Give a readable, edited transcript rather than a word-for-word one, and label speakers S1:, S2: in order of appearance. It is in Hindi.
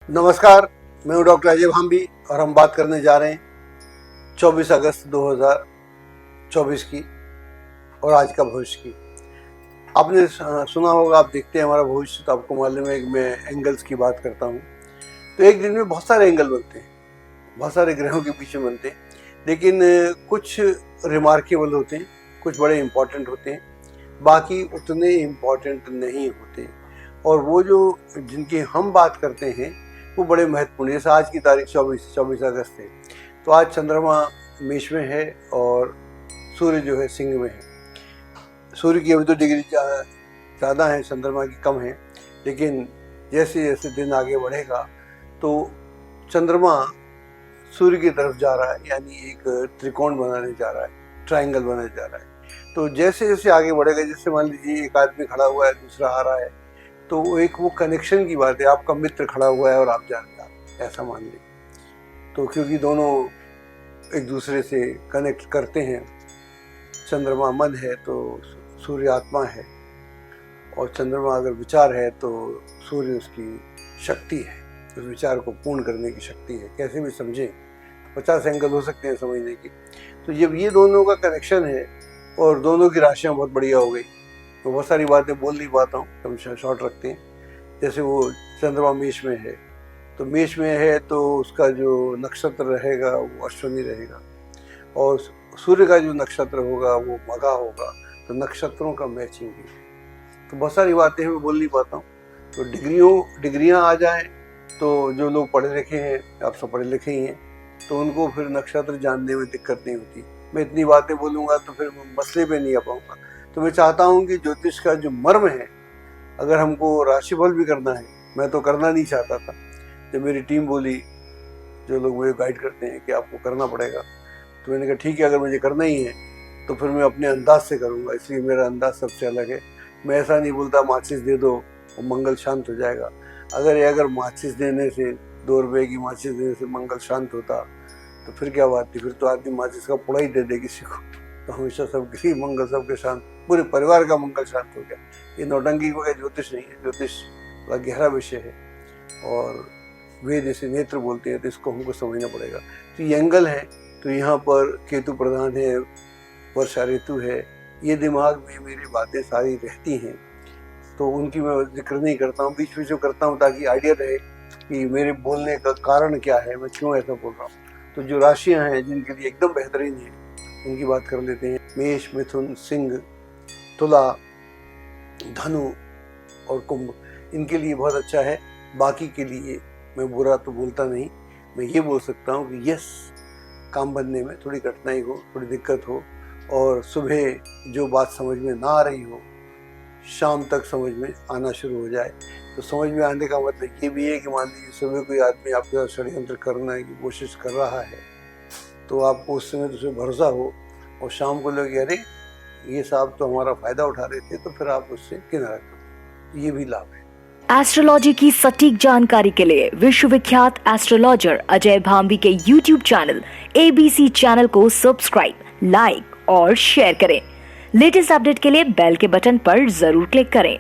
S1: नमस्कार, मैं हूं डॉक्टर अजय भांबी और हम बात करने जा रहे हैं 24 अगस्त 2024 की और आज का भविष्य की। आपने सुना होगा, आप देखते हैं हमारा भविष्य तो आपको मालूम है कि मैं एंगल्स की बात करता हूं। तो एक दिन में बहुत सारे एंगल बनते हैं, बहुत सारे ग्रहों के पीछे बनते हैं, लेकिन कुछ रिमार्केबल होते हैं, कुछ बड़े इम्पोर्टेंट होते हैं, बाकी उतने इम्पोर्टेंट नहीं होते। और वो जो जिनकी हम बात करते हैं वो बड़े महत्वपूर्ण। जैसे आज की तारीख 24 अगस्त है, तो आज चंद्रमा मेष में है और सूर्य जो है सिंह में है। सूर्य की अभी तो डिग्री ज़्यादा है, चंद्रमा की कम है, लेकिन जैसे जैसे दिन आगे बढ़ेगा तो चंद्रमा सूर्य की तरफ जा रहा है, यानी एक त्रिकोण बनाने जा रहा है, ट्रायंगल बनाने जा रहा है। तो जैसे जैसे आगे बढ़ेगा, जैसे मान लीजिए एक आदमी खड़ा हुआ है, दूसरा आ रहा है, तो एक वो कनेक्शन की बात है। आपका मित्र खड़ा हुआ है और आप जानते हैं, ऐसा मान लीजिए, तो क्योंकि दोनों एक दूसरे से कनेक्ट करते हैं। चंद्रमा मन है तो सूर्य आत्मा है, और चंद्रमा अगर विचार है तो सूर्य उसकी शक्ति है, उस विचार को पूर्ण करने की शक्ति है। कैसे भी समझें, 50 एंगल हो सकते हैं समझने की। तो जब ये दोनों का कनेक्शन है और दोनों की राशियाँ बहुत बढ़िया हो गई, तो बहुत सारी बातें बोल नहीं पाता हूँ, हम शॉर्ट रखते हैं। जैसे वो चंद्रमा मेष में है, तो मेष में है तो उसका जो नक्षत्र रहेगा वो अश्विनी रहेगा, और सूर्य का जो नक्षत्र होगा वो मघा होगा। तो नक्षत्रों का मैचिंग भी है। तो बहुत सारी बातें मैं बोल नहीं पाता हूँ। तो डिग्रियाँ आ जाएँ तो जो लोग पढ़े लिखे हैं, आप सब पढ़े लिखे ही हैं, तो उनको फिर नक्षत्र जानने में दिक्कत नहीं होती। मैं इतनी बातें बोलूँगा तो फिर मसले पे नहीं आ पाऊँगा। तो मैं चाहता हूँ कि ज्योतिष का जो मर्म है, अगर हमको राशिफल भी करना है, मैं तो करना नहीं चाहता था। जब मेरी टीम बोली, जो लोग मुझे गाइड करते हैं कि आपको करना पड़ेगा, तो मैंने कहा ठीक है, अगर मुझे करना ही है तो फिर मैं अपने अंदाज से करूँगा। इसलिए मेरा अंदाज सबसे अलग है। मैं ऐसा नहीं बोलता माचिस दे दो और मंगल शांत हो जाएगा। अगर माचिस देने से, 2 रुपये की माचिस देने से मंगल शांत होता तो फिर क्या बात थी। फिर तो आदमी माचिस का पुड़ा ही दे दे किसी को, तो हमेशा सबकी मंगल, सबके शांत, पूरे परिवार का मंगल शांत हो गया। ये नौटंकी को ज्योतिष नहीं है, ज्योतिष बड़ा गहरा विषय है, और वेद इसे नेत्र बोलते हैं, तो इसको हमको समझना पड़ेगा। तो ये एंगल है, तो यहाँ पर केतु प्रधान है, वर्षा ऋतु है, ये दिमाग में मेरी बातें सारी रहती हैं, तो उनकी मैं जिक्र नहीं करता हूँ, बीच बीच में करता हूँ ताकि आइडिया रहे कि मेरे बोलने का कारण क्या है, मैं क्यों ऐसा बोल रहा हूँ। तो जो राशियाँ हैं जिनके लिए एकदम बेहतरीन है, उनकी बात कर लेते हैं। मेष, मिथुन, सिंह, तुला, धनु और कुंभ, इनके लिए बहुत अच्छा है। बाकी के लिए मैं बुरा तो बोलता नहीं। मैं ये बोल सकता हूँ कि यस, काम बनने में थोड़ी कठिनाई हो, थोड़ी दिक्कत हो, और सुबह जो बात समझ में ना आ रही हो, शाम तक समझ में आना शुरू हो जाए। तो समझ में आने का मतलब ये भी है कि मान लीजिए सुबह कोई आदमी आपके साथ षड्यंत्र करने की कोशिश कर रहा है, तो आपको उस समय तो उसे भरोसा हो, और शाम को लगे अरे ये साहब तो हमारा फायदा उठा रहे थे, तो फिर आप उससे किनारा करो। ये भी लाभ है।
S2: एस्ट्रोलॉजी की सटीक जानकारी के लिए विश्वविख्यात एस्ट्रोलॉजर अजय भांबी के YouTube चैनल ABC चैनल को सब्सक्राइब, लाइक और शेयर करें। लेटेस्ट अपडेट के लिए बेल के बटन पर जरूर क्लिक करें।